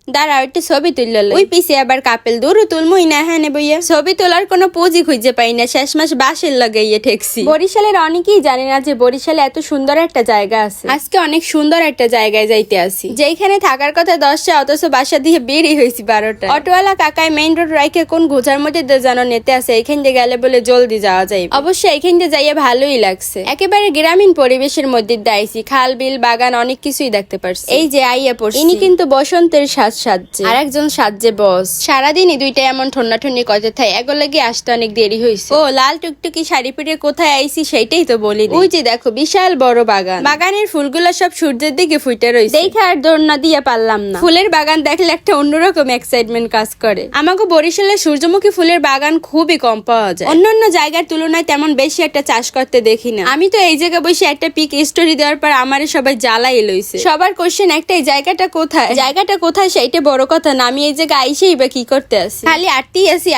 দাঁড়াও একটু ছবি তুলল ওই পিছে আবার কাপেল দূর তুলমুই না হ্যাঁ বইয়া ছবি তোলার কোনো পুঁজি খুঁজে পাই না, শেষ মাস বাসের লাগাইয়ে ঠেকছি। বরিশালের অনেকেই জানে না যে বরিশালে এত সুন্দর একটা জায়গা আছে। আজকে অনেক সুন্দর একটা জায়গায় যাইতে আসি, যেখানে থাকার কথা 10টা অথচ বাসা দিয়ে বেরিয়ে হয়েছি 12টা। অটোওয়ালা কাকায় মেইন রোড রাইকে কোন গোজার মধ্যে যেন নেতে আছে, এখান দিয়ে গেলে বলে জলদি যাওয়া যায়। অবশ্যই এখান দিয়ে যাইয়া ভালোই লাগছে, একেবারে গ্রামীণ পরিবেশের মধ্যে দাইছি, খাল বিল বাগান অনেক কিছুই দেখতে পারছি। এই যে আইয়া পড়ছি, ইনি কিন্তু বসন্তের সাজছে আর একজন সাজছে বস। সারাদিনই দুইটা এমন ঠন্ডা ঠন্ডি কথা থাই, এগুলো লাগে আসতে অনেক দেরি হয়েছে। ও লাল টুকটুকি শাড়ি পরে কোথায় আইছি সেইটাই তো বলি। ওই যে দেখো বিশাল বড় বাগান, বাগানের ফুলগুলো সব সূর্যের দিকে ফুটে রয়েছে, দেখে আর দৌড় না দিয়ে পারলাম না। ফুলের বাগান দেখলে একটা অন্যরকম এক্সাইটমেন্ট কাজ করে। আমাকে বরিশালে সূর্যমুখী ফুলের বাগান খুবই কম পাওয়া যায়, অন্যান্য জায়গার তুলনায় তেমন বেশি একটা চাষ করতে দেখি না। আমি তো এই জায়গায় বসে একটা পিক স্টোরি দেওয়ার পর আমারে সবাই জ্বালাই লইছে। সবার কোশ্চেন একটাই, জায়গাটা কোথায়, জায়গাটা কোথায় সেইটা বড় কথা না, আমি এই জায়গায় আইসেই বা কি করতে আসি, খালি আটতেই আসি।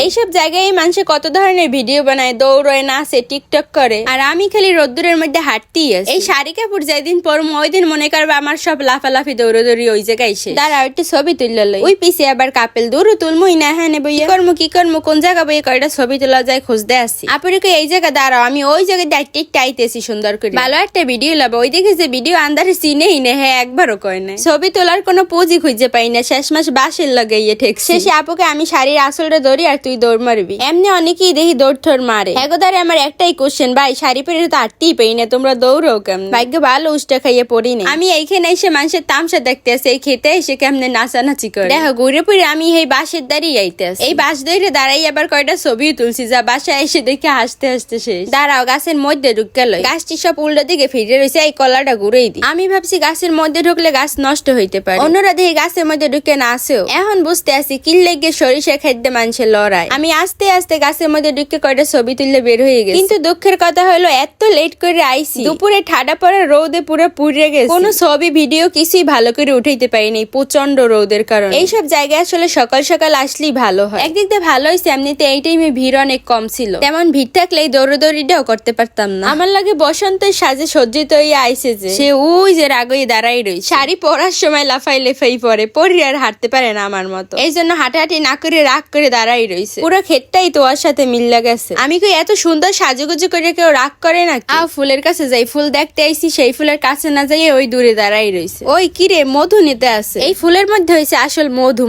এইসব জায়গায় মানুষে কত ধরনের ভিডিও বানায়, দৌড়ায়, নাচে, টিকটক করে, আর আমি খালি রোদ্দুরের মধ্যে হাঁটতেই আসি। এই শাড়ি কাপড় যেদিন পরম ওই দিন মনে করবে আমার সব লাফালাফি দৌড়াদৌড়ি ওই জায়গায় এসে। দাঁড়াও একটু ছবি তুলল ওই পিছে আবার কাপেল দূর তুলমুই না হ্যাঁ বইয়া কি করমু কোন জায়গা বইয়ে কয়টা ছবি তোলা যায় খুঁজতে আসি। আপুরিকে এই জায়গা দাঁড়াও, আমি ওই জায়গায় ডাইরেক্ট আইতেছি সুন্দর করে, ভালো একটা ভিডিও লাবো। ওই দেখে যে ভিডিও আন্দারে চিনেই না, হ্যাঁ একবারও কয় না। ছবি তোলার কোনো পুঁজি খুঁজে পাই না, শেষ মাস বাসের লাগাইয়ে ঠেকছি। শেষে আপুকে আমি শাড়ির আসলটা দৌড়ি আর তুই দৌড় মারবি। এমনি অনেকেই দেখি দৌড় ঠোর মারে। এগোদারে আমার একটাই কোশ্চেন, ভাই শাড়ি পরে তো আটতেই পাই না, তোমরা দৌড়ো কেমন? ভাগ্য ভালো উষ্টা খাইয়ে পড়ি না। আমি এইখানে এসে মানুষের তামসা দেখতে আসি, এই খেতে এসে কেমনে নাচানাচি করে। দেখো ঘুরে পুরে আমি এই বাসের দাঁড়িয়ে আইতে আসি, এই বাস ধরে দাঁড়াই আবার কয়টা ছবিও তুলছি, যা বাসায় এসে দেখে হাসতে হাসতে শেষ। দাঁড়াও গাছের মধ্যে ঢুকে লই, গাছটি সব উল্টো দিকে ফিরে রয়েছে, এই কলাটা ঘুরেই দিই। আমি ভাবছি গাছের মধ্যে ঢুকলে গাছ নষ্ট হইতে পারে, অন্যরা দেখে গাছের মধ্যে ঢুকে না আসেও। এখন বুঝতে আসি কিল্লে গিয়ে সরিষা খাদ্যে মানুষের লড়াই। আমি আস্তে আস্তে গাছের মধ্যে ঢুকে কয়টা ছবি তুললে বের হয়ে গেছে, কিন্তু দুঃখের কথা হলো এত লেট করে আইছি, দুপুরে ঠাডা পড়া রোদে পুরো পুড়ে গেছে, কোনো ছবি ভিডিও কিছুই ভালো করে উঠাইতে পারিনি প্রচন্ড রোদের কারণে। এইসব জায়গায় আসলে সকাল সকাল আসলেই ভালো হয়। একদিক দিয়ে ভালো হয়েছে, এমনিতে এই টাইমে ভিড় অনেক কম ছিল, তেমন ভিড় থাকলেই দৌড়াদৌড়িটাও করতে পারতাম না। আমার লাগে বসন্তের সাজে সজ্জিত হয়ে আইসে যে সে ওই যে রাগই দাঁড়াই রয়েছে, শাড়ি পরার সময় লাফাই লেফাই পরে পরি আর হাঁটতে পারে না আমার মতো, এই জন্য হাঁটাহাঁটি না করে রাগ করে দাঁড়াই রয়েছে। পুরো ক্ষেতটাই তোমার সাথে মিল্লা গেছে। আমি কই এত সুন্দর সাজুগুজু করে কেউ রাগ করে না? ফুলের কাছে যাই, ফুল দেখতে আইসি, সেই ফুলের কাছে না যাই ওই দূরে দাঁড়াই রয়েছে। ওই কিরে মধু নিতে আছে, এই ফুলের মধ্যে হয়েছে আসল মধু।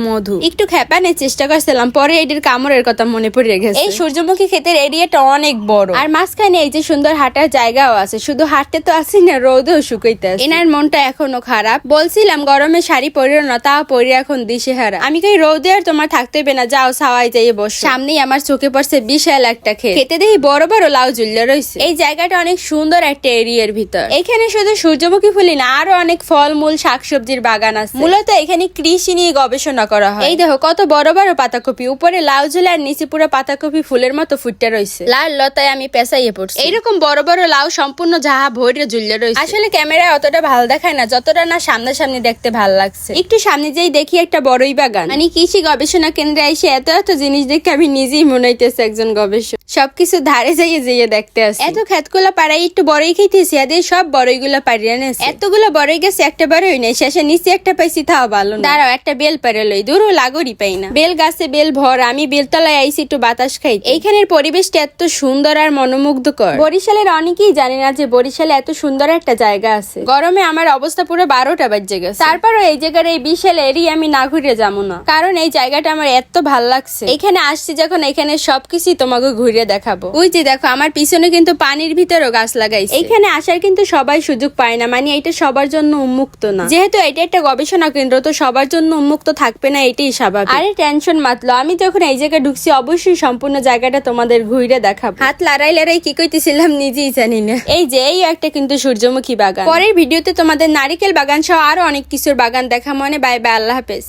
একটু খেপানোর চেষ্টা করছিলাম, পরে এটির কামড়ের কথা মনে পড়ে গেছে। এই সূর্যমুখী ক্ষেতের এরিয়াটা অনেক বড়, আর মাঝখানে এই যে সুন্দর হাঁটার জায়গাও আছে। শুধু হাঁটতে তো আসি না, রোদেও শুকাইতে আছে। এনার মনটা এখনো খারাপ, বলছিলাম গরমে শাড়ি পরিও না, তাও পরে এখন দিশেহারা। আমি কই রোদে আর তোমার থাকতে হবে না, যাও ছাওয়ায় যাইয়ে বস। সামনেই আমার চোখে পড়ছে বিশাল একটা ক্ষেত, খেতে দেখি বড় বড় লাউ ঝুলিয়ে রয়েছে। এই জায়গাটা অনেক সুন্দর একটা এরিয়ার ভিতর, এখানে শুধু সূর্যমুখী ফুলই না, আরো অনেক ফলমূল শাকসবজির বাগান আছে। মূলত এখানে কৃষি নিয়ে গবেষণা করা হয়। এই দেখো কত বড় বড় পাতাকপি, উপরে লাউ ঝুলে আর নিচে পুরো পাতাকপি ফুলের মতো ফুটতে রয়েছে। লাল লতায় আমি পেঁচাইয়ে পড়ছি। এইরকম বড় বড় লাউ সম্পূর্ণ ঝাহা ভরে ঝুলে রয়েছে। আসলে ক্যামেরায় অতটা ভালো দেখায় না, যতটা না সামনাসামনি দেখতে ভালো লাগছে। একটু সামনে যেই দেখি একটা বড়ই বাগান, মানে কৃষি গবেষণা কেন্দ্রে এসে এত এত জিনিস দেখে আমি নিজেই মনে হইতেছে একজন গবেষক। সবকিছু ধারে যাইয়ে দেখতে আসি। এত ক্ষেতগুলো পাড়াই একটু বড়ই খেতেছি, এদের সব বড়ই গুলো পাড়িয়ে নেছে। এতগুলো বড়ই গেছে একটা বড়ই নেই, শেষে নিচে একটা পাইছি, তাও ভালো না। দাঁড়াও একটা বেল পারে লই, দূর লাগরি পাই না। বেল গাছে বেল ভর, আমি বেলতলায় আইসি একটু বাতাস খাই। এইখানের পরিবেশটা এত সুন্দর আর মনোমুগ্ধকর। বরিশালের অনেকেই জানে না যে বরিশালে এত সুন্দর একটা জায়গা আছে। গরমে আমার অবস্থা পুরো 12টা বাজে গেছে, তারপরও এই জায়গার এই বিশাল এরিয়া আমি না ঘুরে যাবো না, কারণ এই জায়গাটা আমার এত ভাল লাগছে। এখানে আসছি যখন, এখানে সবকিছু তোমাকে ঘুরে দেখাবো। ওই যে দেখো আমার পিছনে কিন্তু পানির ভিতরেও গাছ লাগাইছে। এখানে আসার কিন্তু সবাই সুযোগ পায় না, মানে এটা সবার জন্য উন্মুক্ত না। যেহেতু এটা একটা গবেষণা কেন্দ্র, তো সবার জন্য উন্মুক্ত থাকবে না, এটাই স্বাভাবিক। আরে টেনশন মাতলো, আমি যখন এই জায়গায় ঢুকছি অবশ্যই সম্পূর্ণ জায়গাটা তোমাদের ঘুরে দেখাবো। হাত লড়াই কি কইতেছিলাম নিজেই জানি না। এই যে এই একটা কিন্তু সূর্যমুখী বাগান। পরের ভিডিওতে তোমাদের নারিকেল বাগান সহ আরো অনেক কিছুর বাগান দেখা মনে। বাই বাই, আল্লাহ হাফেজ।